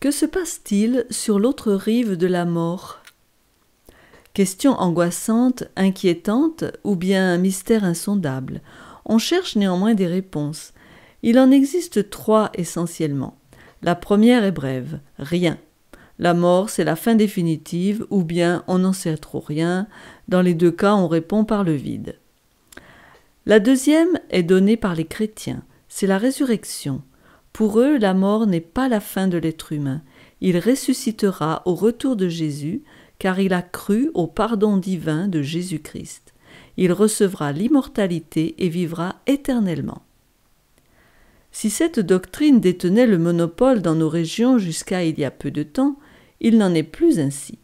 Que se passe-t-il sur l'autre rive de la mort? Question angoissante, inquiétante ou bien un mystère insondable. On cherche néanmoins des réponses. Il en existe trois essentiellement. La première est brève, rien. La mort, c'est la fin définitive ou bien on n'en sait trop rien. Dans les deux cas, on répond par le vide. La deuxième est donnée par les chrétiens, c'est la résurrection. Pour eux, la mort n'est pas la fin de l'être humain. Il ressuscitera au retour de Jésus, car il a cru au pardon divin de Jésus-Christ. Il recevra l'immortalité et vivra éternellement. Si cette doctrine détenait le monopole dans nos régions jusqu'à il y a peu de temps, il n'en est plus ainsi.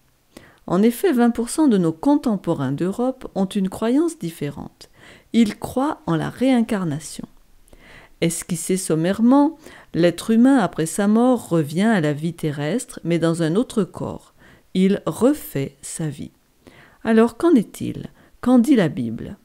En effet, 20% de nos contemporains d'Europe ont une croyance différente. Ils croient en la réincarnation. Esquissé sommairement, l'être humain après sa mort revient à la vie terrestre, mais dans un autre corps. Il refait sa vie. Alors qu'en est-il? Qu'en dit la Bible?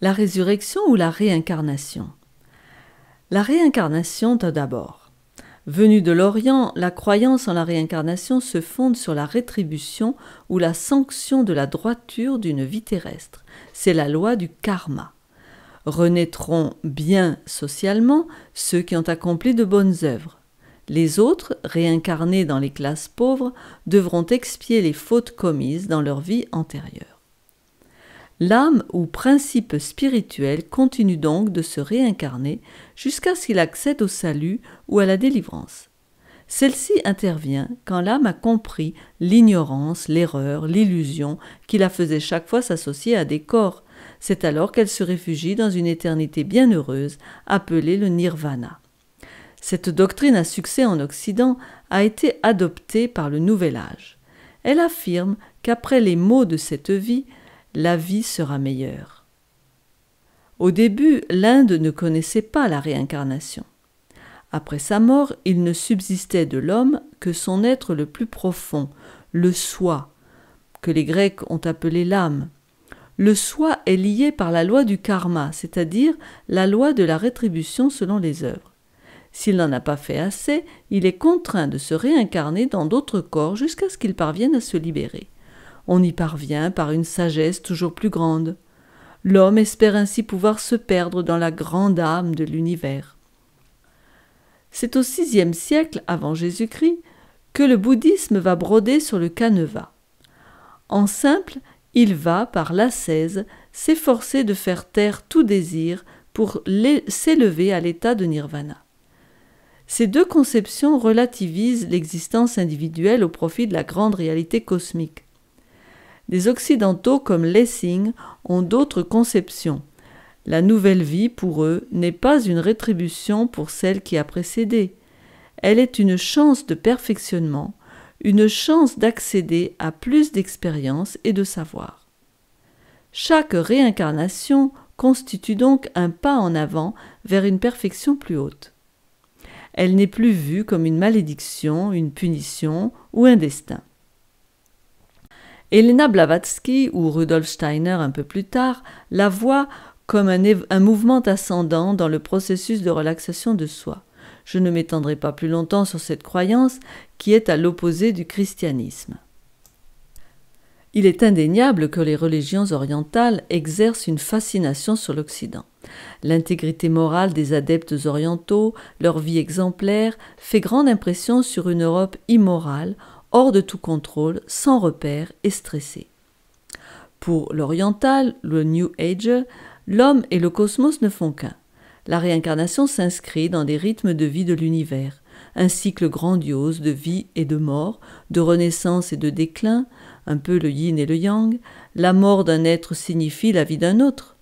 La résurrection ou la réincarnation? La réincarnation tout d'abord. Venue de l'Orient, la croyance en la réincarnation se fonde sur la rétribution ou la sanction de la droiture d'une vie terrestre. C'est la loi du karma. Renaîtront bien socialement ceux qui ont accompli de bonnes œuvres. Les autres, réincarnés dans les classes pauvres, devront expier les fautes commises dans leur vie antérieure. L'âme ou principe spirituel continue donc de se réincarner jusqu'à ce qu'il accède au salut ou à la délivrance. Celle-ci intervient quand l'âme a compris l'ignorance, l'erreur, l'illusion qui la faisait chaque fois s'associer à des corps. C'est alors qu'elle se réfugie dans une éternité bienheureuse appelée le nirvana. Cette doctrine à succès en Occident a été adoptée par le Nouvel Âge. Elle affirme qu'après les maux de cette vie, la vie sera meilleure. Au début, l'Inde ne connaissait pas la réincarnation. Après sa mort, il ne subsistait de l'homme que son être le plus profond, le soi, que les Grecs ont appelé l'âme. Le soi est lié par la loi du karma, c'est-à-dire la loi de la rétribution selon les œuvres. S'il n'en a pas fait assez, il est contraint de se réincarner dans d'autres corps jusqu'à ce qu'il parvienne à se libérer. On y parvient par une sagesse toujours plus grande. L'homme espère ainsi pouvoir se perdre dans la grande âme de l'univers. C'est au VIe siècle avant Jésus-Christ que le bouddhisme va broder sur le Caneva. En simple, il va, par l'ascèse, s'efforcer de faire taire tout désir pour s'élever à l'état de nirvana. Ces deux conceptions relativisent l'existence individuelle au profit de la grande réalité cosmique. Des Occidentaux comme Lessing ont d'autres conceptions. La nouvelle vie, pour eux, n'est pas une rétribution pour celle qui a précédé. Elle est une chance de perfectionnement, une chance d'accéder à plus d'expérience et de savoir. Chaque réincarnation constitue donc un pas en avant vers une perfection plus haute. Elle n'est plus vue comme une malédiction, une punition ou un destin. Elena Blavatsky ou Rudolf Steiner un peu plus tard la voient comme un mouvement ascendant dans le processus de relaxation de soi. Je ne m'étendrai pas plus longtemps sur cette croyance qui est à l'opposé du christianisme. Il est indéniable que les religions orientales exercent une fascination sur l'Occident. L'intégrité morale des adeptes orientaux, leur vie exemplaire, fait grande impression sur une Europe immorale, hors de tout contrôle, sans repère et stressée. Pour l'oriental, le New Age, l'homme et le cosmos ne font qu'un. La réincarnation s'inscrit dans des rythmes de vie de l'univers, un cycle grandiose de vie et de mort, de renaissance et de déclin, un peu le yin et le yang. La mort d'un être signifie la vie d'un autre.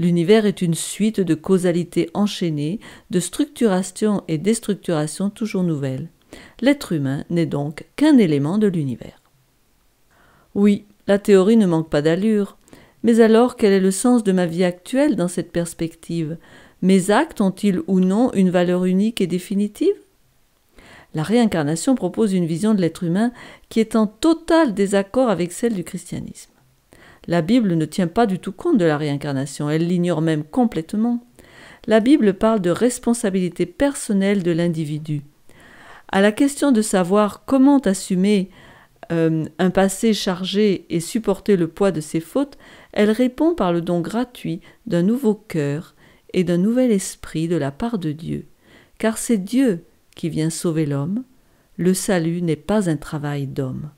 L'univers est une suite de causalités enchaînées, de structuration et déstructuration toujours nouvelles. L'être humain n'est donc qu'un élément de l'univers. Oui, la théorie ne manque pas d'allure, mais alors quel est le sens de ma vie actuelle dans cette perspective? Mes actes ont-ils ou non une valeur unique et définitive? La réincarnation propose une vision de l'être humain qui est en total désaccord avec celle du christianisme. La Bible ne tient pas du tout compte de la réincarnation, elle l'ignore même complètement. La Bible parle de responsabilité personnelle de l'individu. À la question de savoir comment assumer un passé chargé et supporter le poids de ses fautes, elle répond par le don gratuit d'un nouveau cœur et d'un nouvel esprit de la part de Dieu. Car c'est Dieu qui vient sauver l'homme, le salut n'est pas un travail d'homme.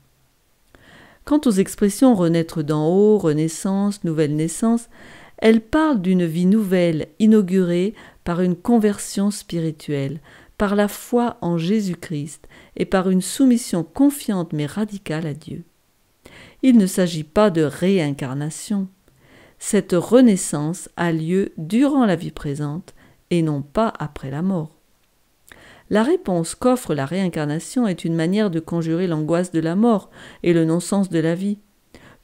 Quant aux expressions renaître d'en haut, renaissance, nouvelle naissance, elles parlent d'une vie nouvelle inaugurée par une conversion spirituelle, par la foi en Jésus-Christ et par une soumission confiante mais radicale à Dieu. Il ne s'agit pas de réincarnation. Cette renaissance a lieu durant la vie présente et non pas après la mort. La réponse qu'offre la réincarnation est une manière de conjurer l'angoisse de la mort et le non-sens de la vie.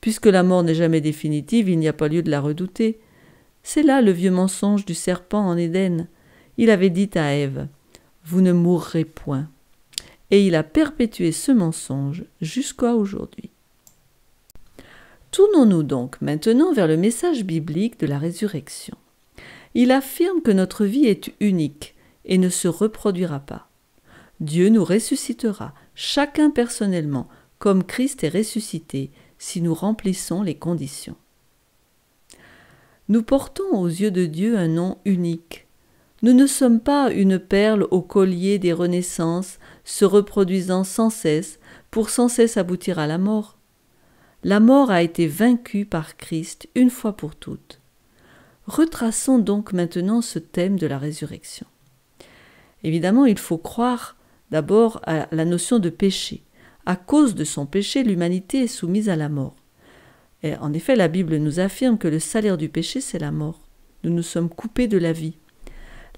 Puisque la mort n'est jamais définitive, il n'y a pas lieu de la redouter. C'est là le vieux mensonge du serpent en Éden. Il avait dit à Ève « Vous ne mourrez point ». Et il a perpétué ce mensonge jusqu'à aujourd'hui. Tournons-nous donc maintenant vers le message biblique de la résurrection. Il affirme que notre vie est unique et ne se reproduira pas. Dieu nous ressuscitera, chacun personnellement, comme Christ est ressuscité, si nous remplissons les conditions. Nous portons aux yeux de Dieu un nom unique. Nous ne sommes pas une perle au collier des renaissances, se reproduisant sans cesse, pour sans cesse aboutir à la mort. La mort a été vaincue par Christ une fois pour toutes. Retraçons donc maintenant ce thème de la résurrection. Évidemment, il faut croire d'abord à la notion de péché. À cause de son péché, l'humanité est soumise à la mort. Et en effet, la Bible nous affirme que le salaire du péché, c'est la mort. Nous nous sommes coupés de la vie.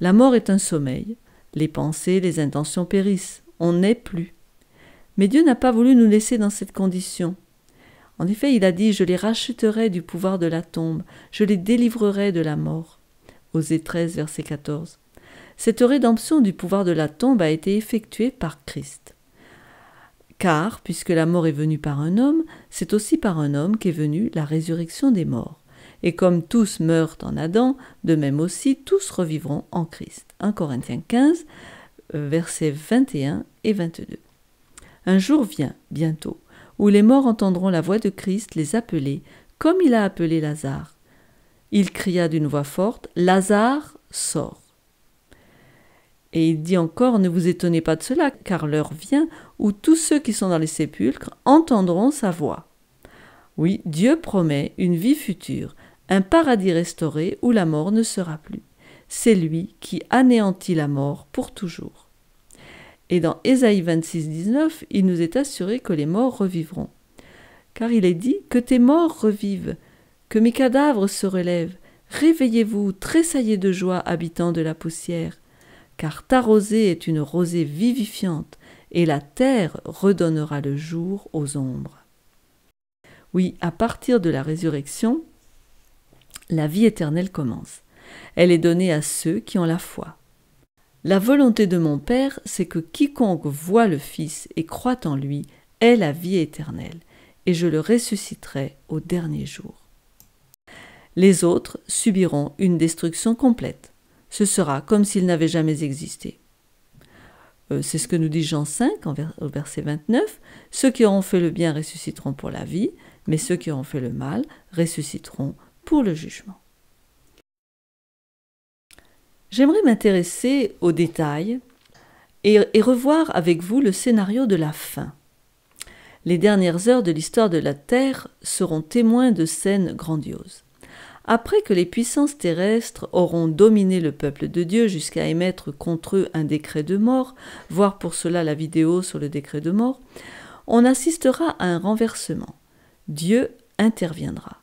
La mort est un sommeil. Les pensées, les intentions périssent. On n'est plus. Mais Dieu n'a pas voulu nous laisser dans cette condition. En effet, il a dit « Je les racheterai du pouvoir de la tombe, je les délivrerai de la mort ». Osée 13, verset 14. Cette rédemption du pouvoir de la tombe a été effectuée par Christ. Car, puisque la mort est venue par un homme, c'est aussi par un homme qu'est venue la résurrection des morts. Et comme tous meurent en Adam, de même aussi tous revivront en Christ. 1 Corinthiens 15, versets 21 et 22. Un jour vient, bientôt, où les morts entendront la voix de Christ les appeler, comme il a appelé Lazare. Il cria d'une voix forte, « Lazare, sors !» Et il dit encore, ne vous étonnez pas de cela, car l'heure vient où tous ceux qui sont dans les sépulcres entendront sa voix. Oui, Dieu promet une vie future, un paradis restauré où la mort ne sera plus. C'est lui qui anéantit la mort pour toujours. Et dans Ésaïe 26, 19, il nous est assuré que les morts revivront. Car il est dit que tes morts revivent, que mes cadavres se relèvent. Réveillez-vous, tressaillez de joie, habitants de la poussière. Car ta rosée est une rosée vivifiante, et la terre redonnera le jour aux ombres. Oui, à partir de la résurrection, la vie éternelle commence. Elle est donnée à ceux qui ont la foi. La volonté de mon Père, c'est que quiconque voit le Fils et croit en lui ait la vie éternelle, et je le ressusciterai au dernier jour. Les autres subiront une destruction complète. Ce sera comme s'ils n'avaient jamais existé. C'est ce que nous dit Jean 5, au verset 29. Ceux qui auront fait le bien ressusciteront pour la vie, mais ceux qui auront fait le mal ressusciteront pour le jugement. J'aimerais m'intéresser aux détails et revoir avec vous le scénario de la fin. Les dernières heures de l'histoire de la Terre seront témoins de scènes grandioses. Après que les puissances terrestres auront dominé le peuple de Dieu jusqu'à émettre contre eux un décret de mort, voir pour cela la vidéo sur le décret de mort, on assistera à un renversement. Dieu interviendra.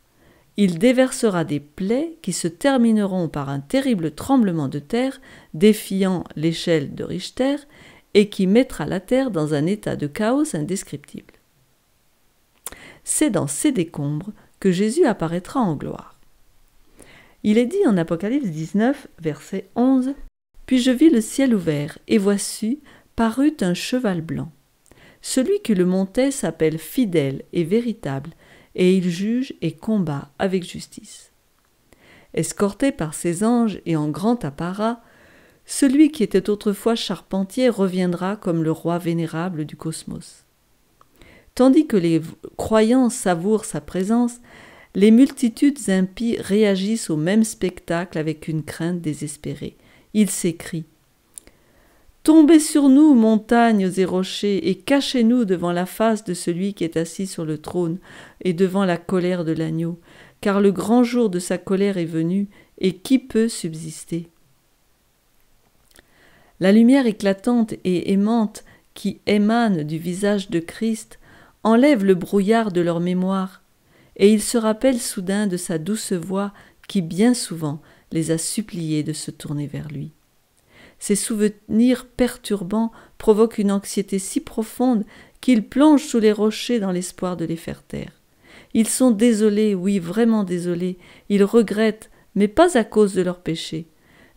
il déversera des plaies qui se termineront par un terrible tremblement de terre défiant l'échelle de Richter et qui mettra la terre dans un état de chaos indescriptible. C'est dans ces décombres que Jésus apparaîtra en gloire. Il est dit en Apocalypse 19, verset 11 « Puis je vis le ciel ouvert, et voici, parut un cheval blanc. Celui qui le montait s'appelle fidèle et véritable, et il juge et combat avec justice. Escorté par ses anges et en grand apparat, celui qui était autrefois charpentier reviendra comme le roi vénérable du cosmos. Tandis que les croyants savourent sa présence, les multitudes impies réagissent au même spectacle avec une crainte désespérée. Ils s'écrient « Tombez sur nous, montagnes et rochers, et cachez-nous devant la face de celui qui est assis sur le trône et devant la colère de l'agneau, car le grand jour de sa colère est venu, et qui peut subsister ?» La lumière éclatante et aimante qui émane du visage de Christ enlève le brouillard de leur mémoire, et ils se rappellent soudain de sa douce voix qui bien souvent les a suppliés de se tourner vers lui. Ces souvenirs perturbants provoquent une anxiété si profonde qu'ils plongent sous les rochers dans l'espoir de les faire taire. Ils sont désolés, oui, vraiment désolés, ils regrettent, mais pas à cause de leurs péchés.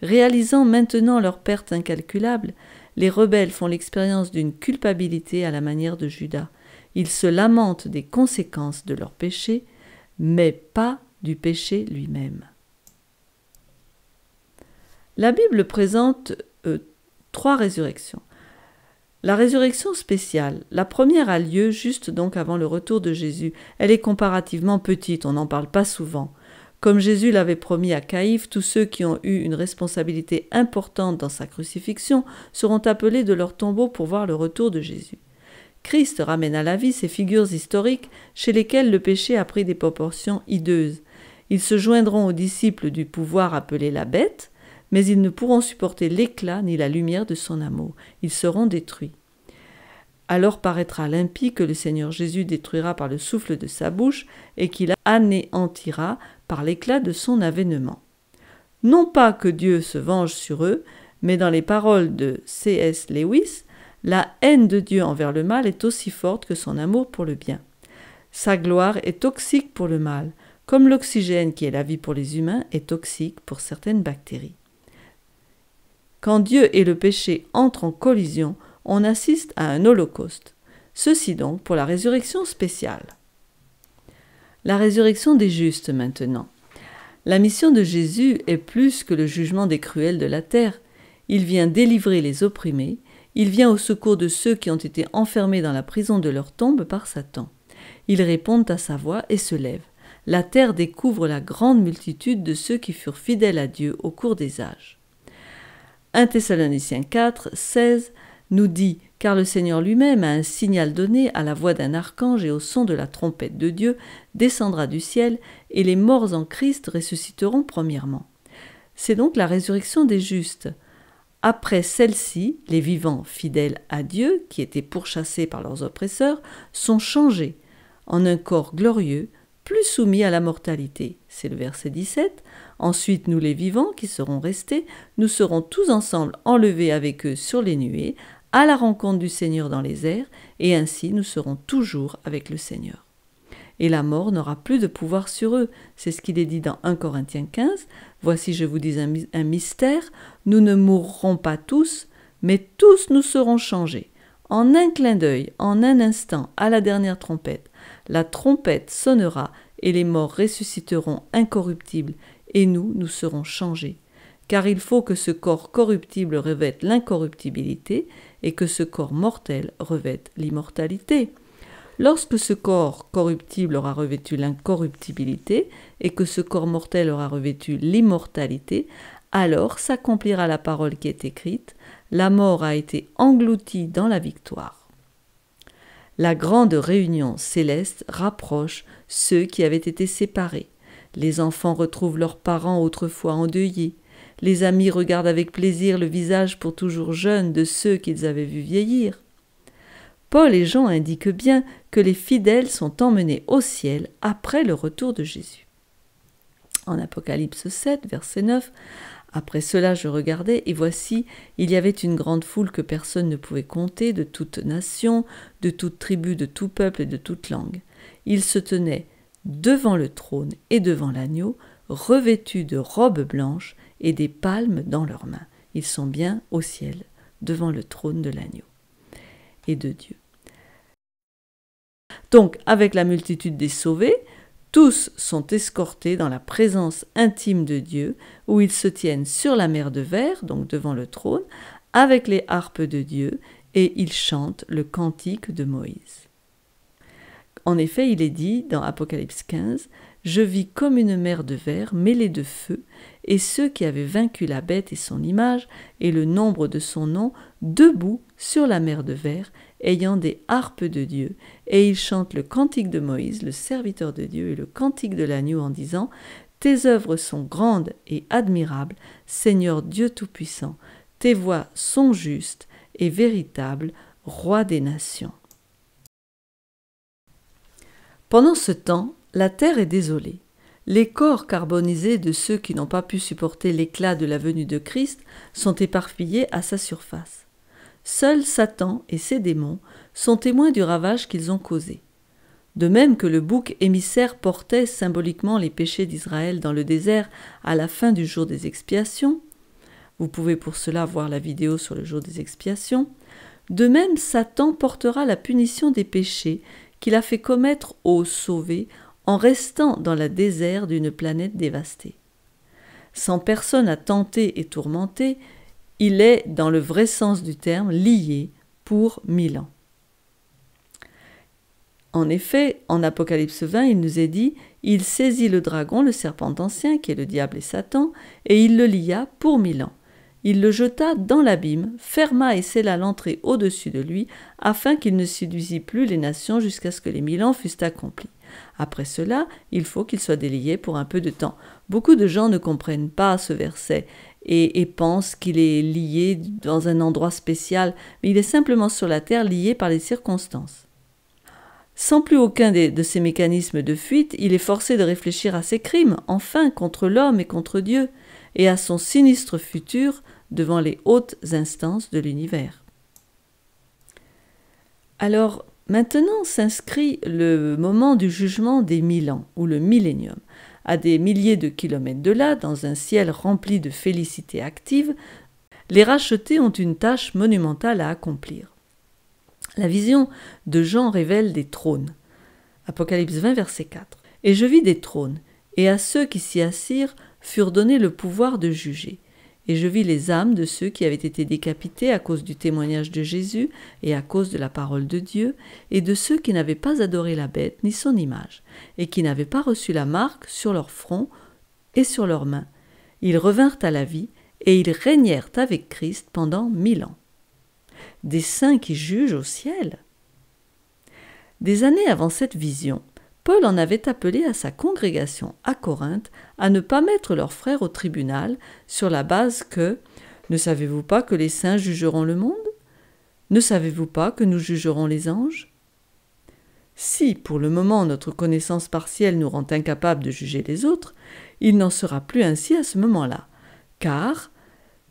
Réalisant maintenant leur perte incalculable, les rebelles font l'expérience d'une culpabilité à la manière de Judas. Ils se lamentent des conséquences de leur péché, mais pas du péché lui-même. La Bible présente 3 résurrections. La résurrection spéciale, la première a lieu juste donc avant le retour de Jésus. Elle est comparativement petite, on n'en parle pas souvent. Comme Jésus l'avait promis à Caïphe, tous ceux qui ont eu une responsabilité importante dans sa crucifixion seront appelés de leur tombeau pour voir le retour de Jésus. Christ ramène à la vie ces figures historiques chez lesquelles le péché a pris des proportions hideuses. Ils se joindront aux disciples du pouvoir appelé la bête, mais ils ne pourront supporter l'éclat ni la lumière de son amour. Ils seront détruits. Alors paraîtra l'impie que le Seigneur Jésus détruira par le souffle de sa bouche et qu'il anéantira par l'éclat de son avènement. Non pas que Dieu se venge sur eux, mais dans les paroles de C.S. Lewis, la haine de Dieu envers le mal est aussi forte que son amour pour le bien. Sa gloire est toxique pour le mal, comme l'oxygène qui est la vie pour les humains est toxique pour certaines bactéries. Quand Dieu et le péché entrent en collision, on assiste à un holocauste. Ceci donc pour la résurrection spéciale. La résurrection des justes maintenant. La mission de Jésus est plus que le jugement des cruels de la terre. Il vient délivrer les opprimés, il vient au secours de ceux qui ont été enfermés dans la prison de leur tombe par Satan. Ils répondent à sa voix et se lèvent. La terre découvre la grande multitude de ceux qui furent fidèles à Dieu au cours des âges. 1 Thessaloniciens 4, 16 nous dit « Car le Seigneur lui-même a un signal donné à la voix d'un archange et au son de la trompette de Dieu, descendra du ciel, et les morts en Christ ressusciteront premièrement. » C'est donc la résurrection des justes. Après celle-ci, les vivants fidèles à Dieu, qui étaient pourchassés par leurs oppresseurs, sont changés en un corps glorieux, plus soumis à la mortalité. C'est le verset 17. Ensuite, nous les vivants qui serons restés, nous serons tous ensemble enlevés avec eux sur les nuées, à la rencontre du Seigneur dans les airs, et ainsi nous serons toujours avec le Seigneur. Et la mort n'aura plus de pouvoir sur eux. C'est ce qu'il est dit dans 1 Corinthiens 15. « Voici, je vous dis un mystère, nous ne mourrons pas tous, mais tous nous serons changés. En un clin d'œil, en un instant, à la dernière trompette, la trompette sonnera et les morts ressusciteront incorruptibles, et nous serons changés. Car il faut que ce corps corruptible revête l'incorruptibilité et que ce corps mortel revête l'immortalité. Lorsque ce corps corruptible aura revêtu l'incorruptibilité et que ce corps mortel aura revêtu l'immortalité, alors s'accomplira la parole qui est écrite, la mort a été engloutie dans la victoire. La grande réunion céleste rapproche ceux qui avaient été séparés. Les enfants retrouvent leurs parents autrefois endeuillés. Les amis regardent avec plaisir le visage pour toujours jeune de ceux qu'ils avaient vus vieillir. Paul et Jean indiquent bien que les fidèles sont emmenés au ciel après le retour de Jésus. En Apocalypse 7, verset 9, « Après cela je regardais, et voici, il y avait une grande foule que personne ne pouvait compter, de toute nation, de toute tribu, de tout peuple et de toute langue. Ils se tenaient devant le trône et devant l'agneau, revêtus de robes blanches et des palmes dans leurs mains. Ils sont bien au ciel, devant le trône de l'agneau et de Dieu. » Donc, avec la multitude des sauvés, tous sont escortés dans la présence intime de Dieu, où ils se tiennent sur la mer de verre, donc devant le trône, avec les harpes de Dieu, et ils chantent le cantique de Moïse. En effet, il est dit dans Apocalypse 15, « Je vis comme une mer de verre mêlée de feu, et ceux qui avaient vaincu la bête et son image, et le nombre de son nom, debout sur la mer de verre, ayant des harpes de Dieu, et ils chantent le cantique de Moïse, le serviteur de Dieu, et le cantique de l'agneau en disant « Tes œuvres sont grandes et admirables, Seigneur Dieu Tout-Puissant, tes voies sont justes et véritables, Roi des nations. » Pendant ce temps, la terre est désolée. Les corps carbonisés de ceux qui n'ont pas pu supporter l'éclat de la venue de Christ sont éparpillés à sa surface. Seuls Satan et ses démons sont témoins du ravage qu'ils ont causé. De même que le bouc émissaire portait symboliquement les péchés d'Israël dans le désert à la fin du jour des expiations, vous pouvez pour cela voir la vidéo sur le jour des expiations, de même Satan portera la punition des péchés qu'il a fait commettre aux sauvés en restant dans le désert d'une planète dévastée. Sans personne à tenter et tourmenter, il est, dans le vrai sens du terme, lié pour 1000 ans. En effet, en Apocalypse 20, il nous est dit « Il saisit le dragon, le serpent ancien, qui est le diable et Satan, et il le lia pour 1000 ans. Il le jeta dans l'abîme, ferma et scella l'entrée au-dessus de lui, afin qu'il ne séduisît plus les nations jusqu'à ce que les 1000 ans fussent accomplis. Après cela, il faut qu'il soit délié pour un peu de temps. » Beaucoup de gens ne comprennent pas ce verset et pensent qu'il est lié dans un endroit spécial, mais il est simplement sur la terre lié par les circonstances. Sans plus aucun de ces mécanismes de fuite, il est forcé de réfléchir à ses crimes, enfin contre l'homme et contre Dieu, et à son sinistre futur devant les hautes instances de l'univers. Alors, maintenant s'inscrit le moment du jugement des 1000 ans, ou le millénium. À des milliers de kilomètres de là, dans un ciel rempli de félicité active, les rachetés ont une tâche monumentale à accomplir. La vision de Jean révèle des trônes. Apocalypse 20, verset 4. « Et je vis des trônes, et à ceux qui s'y assirent furent donnés le pouvoir de juger. Et je vis les âmes de ceux qui avaient été décapités à cause du témoignage de Jésus et à cause de la parole de Dieu, et de ceux qui n'avaient pas adoré la bête ni son image, et qui n'avaient pas reçu la marque sur leur front et sur leurs mains. Ils revinrent à la vie, et ils régnèrent avec Christ pendant 1000 ans. » Des saints qui jugent au ciel. Des années avant cette vision, Paul en avait appelé à sa congrégation à Corinthe à ne pas mettre leurs frères au tribunal sur la base que « Ne savez-vous pas que les saints jugeront le monde ? Ne savez-vous pas que nous jugerons les anges ?» Si, pour le moment, notre connaissance partielle nous rend incapables de juger les autres, il n'en sera plus ainsi à ce moment-là, car,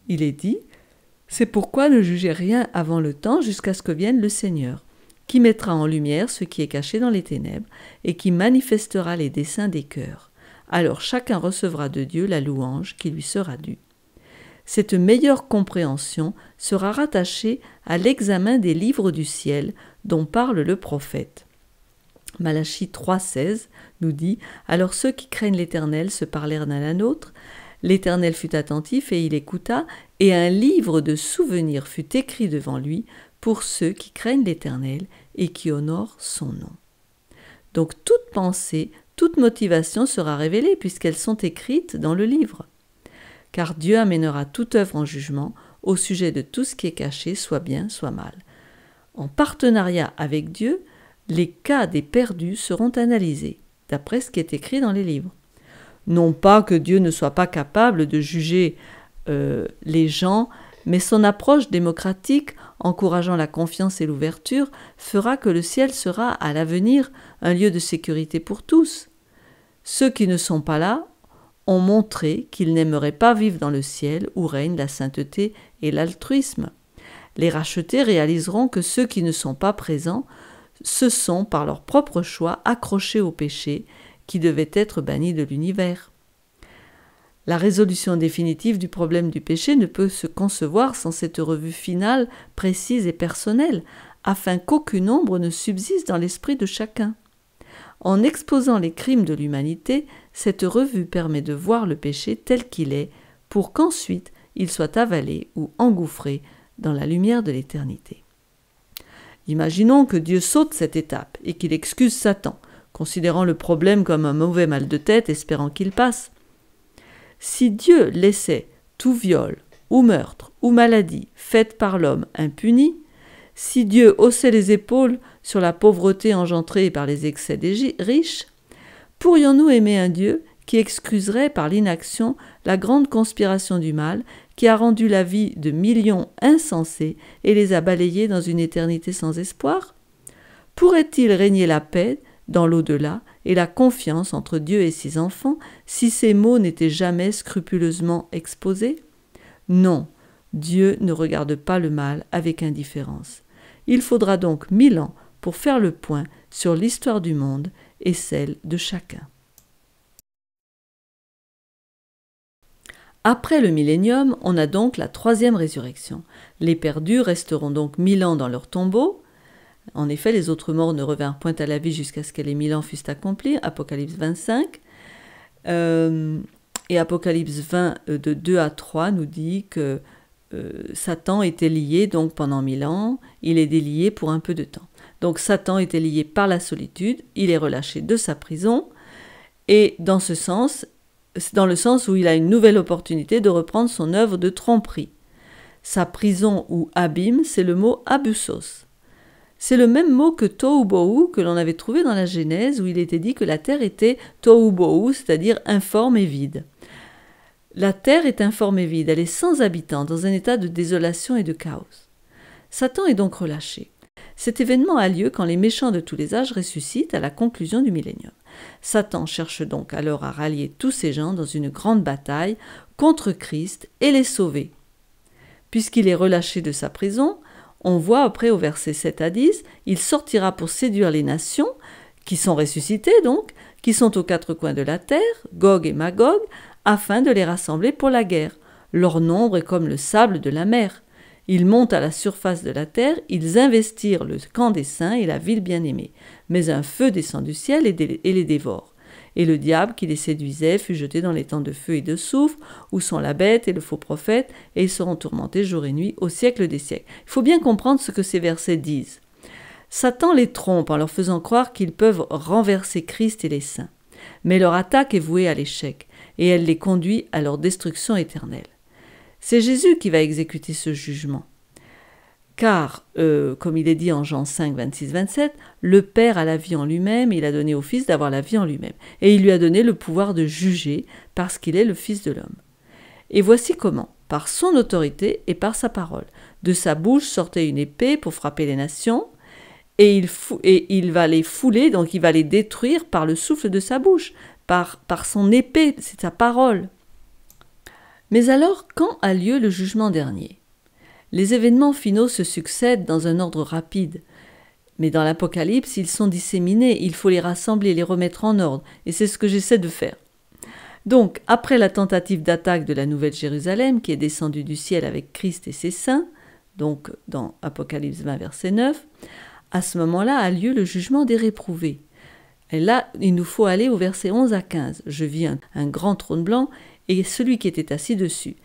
il est dit, « C'est pourquoi ne jugez rien avant le temps jusqu'à ce que vienne le Seigneur, qui mettra en lumière ce qui est caché dans les ténèbres et qui manifestera les desseins des cœurs. Alors chacun recevra de Dieu la louange qui lui sera due. » Cette meilleure compréhension sera rattachée à l'examen des livres du ciel dont parle le prophète. Malachie 3,16 nous dit « Alors ceux qui craignent l'Éternel se parlèrent l'un à l'autre. L'Éternel fut attentif et il écouta, et un livre de souvenirs fut écrit devant lui pour ceux qui craignent l'Éternel et qui honorent son nom. » Donc toute pensée, toute motivation sera révélée puisqu'elles sont écrites dans le livre. Car Dieu amènera toute œuvre en jugement au sujet de tout ce qui est caché, soit bien, soit mal. En partenariat avec Dieu, les cas des perdus seront analysés, d'après ce qui est écrit dans les livres. Non pas que Dieu ne soit pas capable de juger les gens, mais son approche démocratique, encourageant la confiance et l'ouverture, fera que le ciel sera à l'avenir un lieu de sécurité pour tous. Ceux qui ne sont pas là ont montré qu'ils n'aimeraient pas vivre dans le ciel où règnent la sainteté et l'altruisme. Les rachetés réaliseront que ceux qui ne sont pas présents se sont, par leur propre choix, accrochés au péché qui devait être banni de l'univers. La résolution définitive du problème du péché ne peut se concevoir sans cette revue finale, précise et personnelle, afin qu'aucune ombre ne subsiste dans l'esprit de chacun. En exposant les crimes de l'humanité, cette revue permet de voir le péché tel qu'il est, pour qu'ensuite il soit avalé ou engouffré dans la lumière de l'éternité. Imaginons que Dieu saute cette étape et qu'il excuse Satan, considérant le problème comme un mauvais mal de tête, espérant qu'il passe. Si Dieu laissait tout viol, ou meurtre, ou maladie faite par l'homme impuni, si Dieu haussait les épaules sur la pauvreté engendrée par les excès des riches, pourrions-nous aimer un Dieu qui excuserait par l'inaction la grande conspiration du mal qui a rendu la vie de millions insensés et les a balayés dans une éternité sans espoir? Pourrait-il régner la paix dans l'au-delà et la confiance entre Dieu et ses enfants si ces mots n'étaient jamais scrupuleusement exposés? Non, Dieu ne regarde pas le mal avec indifférence. Il faudra donc 1000 ans pour faire le point sur l'histoire du monde et celle de chacun. Après le millénium, on a donc la troisième résurrection. Les perdus resteront donc 1000 ans dans leur tombeau. En effet, les autres morts ne revinrent point à la vie jusqu'à ce que les 1000 ans fussent accomplis, Apocalypse 25. Et Apocalypse 20, de 2 à 3, nous dit que Satan était lié donc pendant 1000 ans, il est délié pour un peu de temps. Donc Satan était lié par la solitude, il est relâché de sa prison, et dans le sens où il a une nouvelle opportunité de reprendre son œuvre de tromperie. Sa prison ou abîme, c'est le mot abussos. C'est le même mot que tohu bohu que l'on avait trouvé dans la Genèse où il était dit que la terre était tohu bohu, c'est-à-dire informe et vide. La terre est informe et vide, elle est sans habitants, dans un état de désolation et de chaos. Satan est donc relâché. Cet événement a lieu quand les méchants de tous les âges ressuscitent à la conclusion du millénium. Satan cherche donc alors à rallier tous ces gens dans une grande bataille contre Christ et les sauver. Puisqu'il est relâché de sa prison, on voit après au verset 7 à 10, il sortira pour séduire les nations, qui sont ressuscitées donc, qui sont aux quatre coins de la terre, Gog et Magog, afin de les rassembler pour la guerre. Leur nombre est comme le sable de la mer. Ils montent à la surface de la terre, ils investirent le camp des saints et la ville bien-aimée. Mais un feu descend du ciel et les dévore. Et le diable qui les séduisait fut jeté dans les temps de feu et de soufre, où sont la bête et le faux prophète, et ils seront tourmentés jour et nuit au siècle des siècles. Il faut bien comprendre ce que ces versets disent. Satan les trompe en leur faisant croire qu'ils peuvent renverser Christ et les saints. Mais leur attaque est vouée à l'échec, et elle les conduit à leur destruction éternelle. C'est Jésus qui va exécuter ce jugement. Car, comme il est dit en Jean 5, 26-27, le Père a la vie en lui-même, et il a donné au Fils d'avoir la vie en lui-même. Et il lui a donné le pouvoir de juger, parce qu'il est le Fils de l'homme. Et voici comment, par son autorité et par sa parole. De sa bouche sortait une épée pour frapper les nations, et il va les fouler, donc il va les détruire par le souffle de sa bouche, par son épée, c'est sa parole. Mais alors, quand a lieu le jugement dernier? Les événements finaux se succèdent dans un ordre rapide. Mais dans l'Apocalypse, ils sont disséminés, il faut les rassembler, les remettre en ordre, et c'est ce que j'essaie de faire. Donc, après la tentative d'attaque de la Nouvelle Jérusalem, qui est descendue du ciel avec Christ et ses saints, donc dans Apocalypse 20, verset 9, à ce moment-là a lieu le jugement des réprouvés. Et là, il nous faut aller au verset 11 à 15. Je vis un grand trône blanc et celui qui était assis dessus.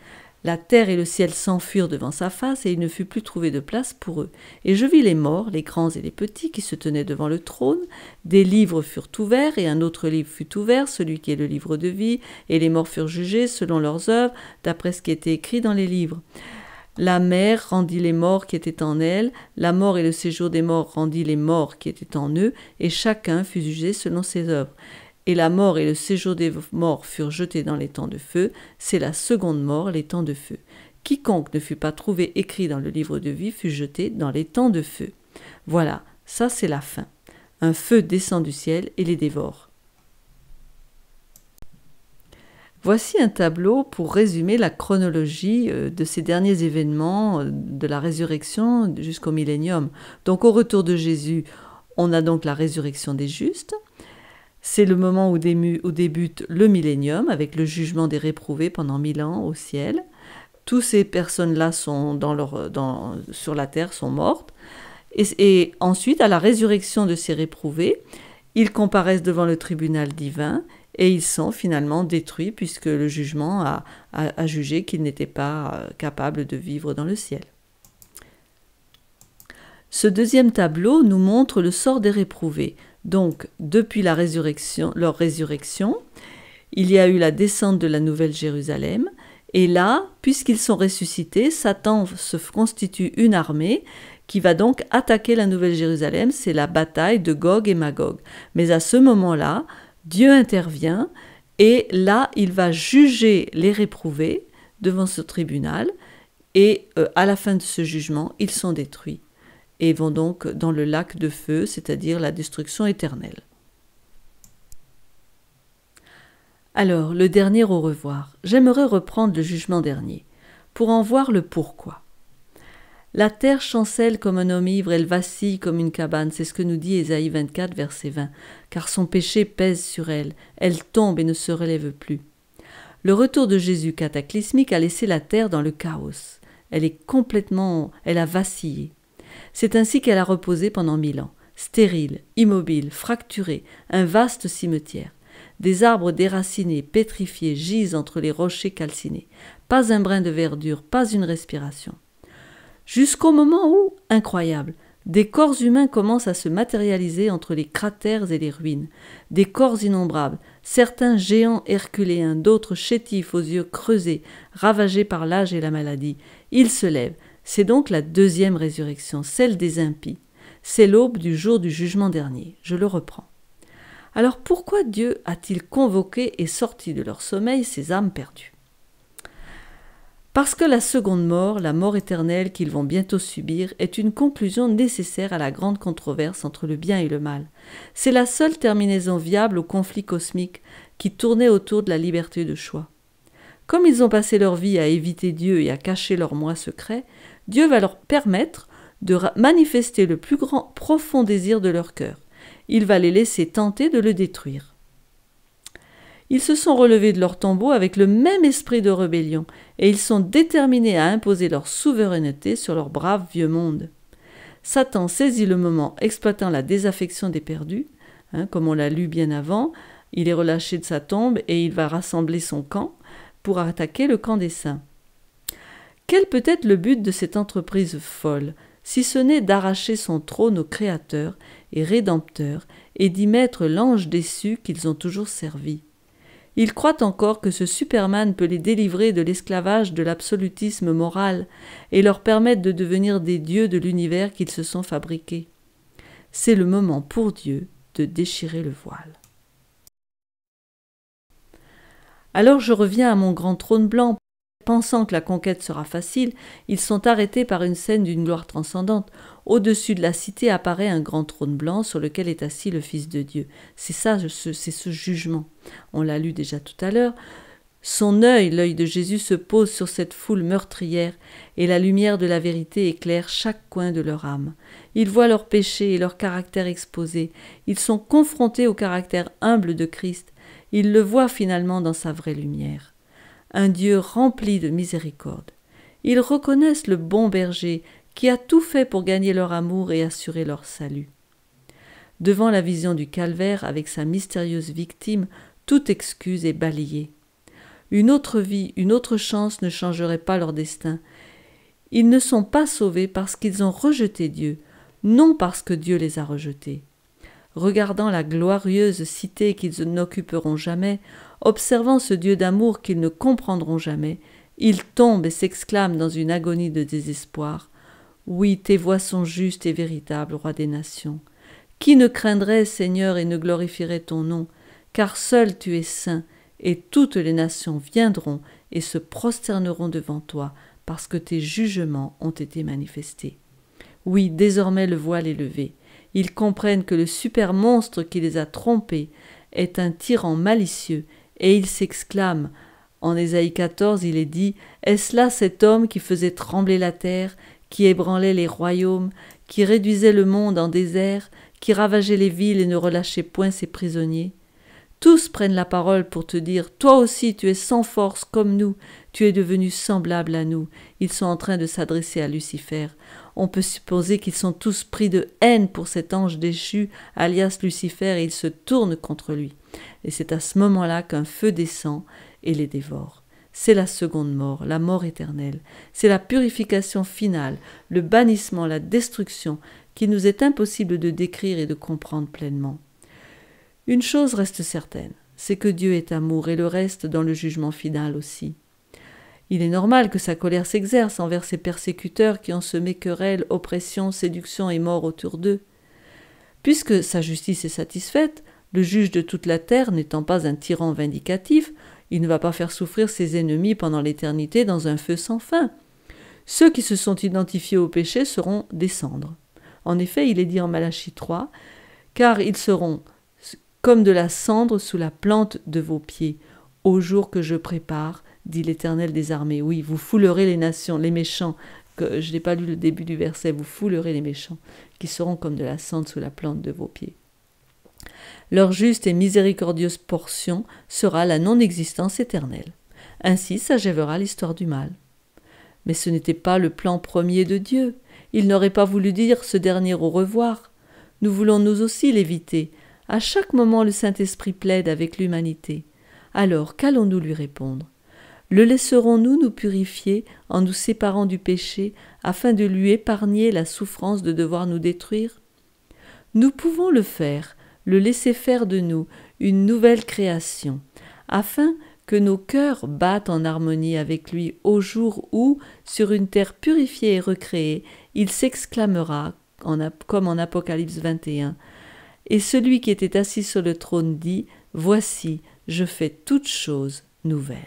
La terre et le ciel s'enfuirent devant sa face et il ne fut plus trouvé de place pour eux. Et je vis les morts, les grands et les petits, qui se tenaient devant le trône. Des livres furent ouverts et un autre livre fut ouvert, celui qui est le livre de vie, et les morts furent jugés selon leurs œuvres, d'après ce qui était écrit dans les livres. La mer rendit les morts qui étaient en elle, la mort et le séjour des morts rendit les morts qui étaient en eux, et chacun fut jugé selon ses œuvres. Et la mort et le séjour des morts furent jetés dans les temps de feu, c'est la seconde mort, les temps de feu. Quiconque ne fut pas trouvé écrit dans le livre de vie fut jeté dans les temps de feu. Voilà, ça c'est la fin. Un feu descend du ciel et les dévore. Voici un tableau pour résumer la chronologie de ces derniers événements de la résurrection jusqu'au millénium. Donc au retour de Jésus, on a donc la résurrection des justes. C'est le moment où débute le millénium avec le jugement des réprouvés pendant 1000 ans au ciel. Toutes ces personnes-là sont sur la terre, sont mortes. Et ensuite, à la résurrection de ces réprouvés, ils comparaissent devant le tribunal divin et ils sont finalement détruits puisque le jugement a jugé qu'ils n'étaient pas capables de vivre dans le ciel. Ce deuxième tableau nous montre le sort des réprouvés. Donc, depuis leur résurrection, il y a eu la descente de la Nouvelle Jérusalem. Et là, puisqu'ils sont ressuscités, Satan se constitue une armée qui va donc attaquer la Nouvelle Jérusalem. C'est la bataille de Gog et Magog. Mais à ce moment-là, Dieu intervient et là, il va juger les réprouvés devant ce tribunal. Et à la fin de ce jugement, ils sont détruits et vont donc dans le lac de feu, c'est-à-dire la destruction éternelle. Alors, le dernier au revoir. J'aimerais reprendre le jugement dernier, pour en voir le pourquoi. La terre chancelle comme un homme ivre, elle vacille comme une cabane, c'est ce que nous dit Ésaïe 24, verset 20, car son péché pèse sur elle, elle tombe et ne se relève plus. Le retour de Jésus cataclysmique a laissé la terre dans le chaos. Elle a vacillé. C'est ainsi qu'elle a reposé pendant 1000 ans, stérile, immobile, fracturée, un vaste cimetière. Des arbres déracinés, pétrifiés, gisent entre les rochers calcinés. Pas un brin de verdure, pas une respiration. Jusqu'au moment où, incroyable, des corps humains commencent à se matérialiser entre les cratères et les ruines. Des corps innombrables, certains géants herculéens, d'autres chétifs aux yeux creusés, ravagés par l'âge et la maladie. Ils se lèvent. C'est donc la deuxième résurrection, celle des impies. C'est l'aube du jour du jugement dernier. Je le reprends. Alors pourquoi Dieu a-t-il convoqué et sorti de leur sommeil ces âmes perdues ? Parce que la seconde mort, la mort éternelle qu'ils vont bientôt subir, est une conclusion nécessaire à la grande controverse entre le bien et le mal. C'est la seule terminaison viable au conflit cosmique qui tournait autour de la liberté de choix. Comme ils ont passé leur vie à éviter Dieu et à cacher leur moi secret, Dieu va leur permettre de manifester le plus profond désir de leur cœur. Il va les laisser tenter de le détruire. Ils se sont relevés de leur tombeau avec le même esprit de rébellion et ils sont déterminés à imposer leur souveraineté sur leur brave vieux monde. Satan saisit le moment exploitant la désaffection des perdus, comme on l'a lu bien avant, il est relâché de sa tombe et il va rassembler son camp pour attaquer le camp des saints. Quel peut être le but de cette entreprise folle, si ce n'est d'arracher son trône au Créateur et Rédempteur et d'y mettre l'ange déçu qu'ils ont toujours servi. Ils croient encore que ce Superman peut les délivrer de l'esclavage de l'absolutisme moral et leur permettre de devenir des dieux de l'univers qu'ils se sont fabriqués. C'est le moment pour Dieu de déchirer le voile. Alors je reviens à mon grand trône blanc. Pensant que la conquête sera facile, ils sont arrêtés par une scène d'une gloire transcendante. Au-dessus de la cité apparaît un grand trône blanc sur lequel est assis le Fils de Dieu. C'est ce jugement. On l'a lu déjà tout à l'heure. Son œil, l'œil de Jésus, se pose sur cette foule meurtrière et la lumière de la vérité éclaire chaque coin de leur âme. Ils voient leurs péchés et leur caractère exposés. Ils sont confrontés au caractère humble de Christ. Ils le voient finalement dans sa vraie lumière. Un Dieu rempli de miséricorde. Ils reconnaissent le bon berger qui a tout fait pour gagner leur amour et assurer leur salut. Devant la vision du calvaire avec sa mystérieuse victime, toute excuse est balayée. Une autre vie, une autre chance ne changerait pas leur destin. Ils ne sont pas sauvés parce qu'ils ont rejeté Dieu, non parce que Dieu les a rejetés. Regardant la glorieuse cité qu'ils n'occuperont jamais, observant ce Dieu d'amour qu'ils ne comprendront jamais, ils tombent et s'exclament dans une agonie de désespoir. Oui, tes voies sont justes et véritables, roi des nations. Qui ne craindrait, Seigneur, et ne glorifierait ton nom, car seul tu es saint, et toutes les nations viendront et se prosterneront devant toi, parce que tes jugements ont été manifestés. Oui, désormais le voile est levé. Ils comprennent que le super monstre qui les a trompés est un tyran malicieux, et ils s'exclament En Ésaïe 14, il est dit « Est-ce là cet homme qui faisait trembler la terre, qui ébranlait les royaumes, qui réduisait le monde en désert, qui ravageait les villes et ne relâchait point ses prisonniers ?» Tous prennent la parole pour te dire « Toi aussi tu es sans force comme nous, tu es devenu semblable à nous. » Ils sont en train de s'adresser à Lucifer. On peut supposer qu'ils sont tous pris de haine pour cet ange déchu, alias Lucifer, et ils se tournent contre lui. Et c'est à ce moment-là qu'un feu descend et les dévore. C'est la seconde mort, la mort éternelle. C'est la purification finale, le bannissement, la destruction, qu'il nous est impossible de décrire et de comprendre pleinement. Une chose reste certaine, c'est que Dieu est amour et le reste dans le jugement final aussi. Il est normal que sa colère s'exerce envers ses persécuteurs qui ont semé querelles, oppression, séduction et mort autour d'eux. Puisque sa justice est satisfaite, le juge de toute la terre n'étant pas un tyran vindicatif, il ne va pas faire souffrir ses ennemis pendant l'éternité dans un feu sans fin. Ceux qui se sont identifiés au péché seront des cendres. En effet, il est dit en Malachie 3, « Car ils seront comme de la cendre sous la plante de vos pieds, au jour que je prépare, dit l'Éternel des armées. » Oui, vous foulerez les nations, les méchants, que je n'ai pas lu le début du verset, vous foulerez les méchants, qui seront comme de la cendre sous la plante de vos pieds. Leur juste et miséricordieuse portion sera la non-existence éternelle. Ainsi s'achèvera l'histoire du mal. Mais ce n'était pas le plan premier de Dieu. Il n'aurait pas voulu dire ce dernier au revoir. Nous voulons nous aussi l'éviter. À chaque moment, le Saint-Esprit plaide avec l'humanité. Alors, qu'allons-nous lui répondre? Le laisserons-nous nous purifier en nous séparant du péché afin de lui épargner la souffrance de devoir nous détruire? Nous pouvons le faire, le laisser faire de nous une nouvelle création, afin que nos cœurs battent en harmonie avec lui au jour où, sur une terre purifiée et recréée, il s'exclamera, comme en Apocalypse 21, « Et celui qui était assis sur le trône dit, « Voici, je fais toutes choses nouvelles. »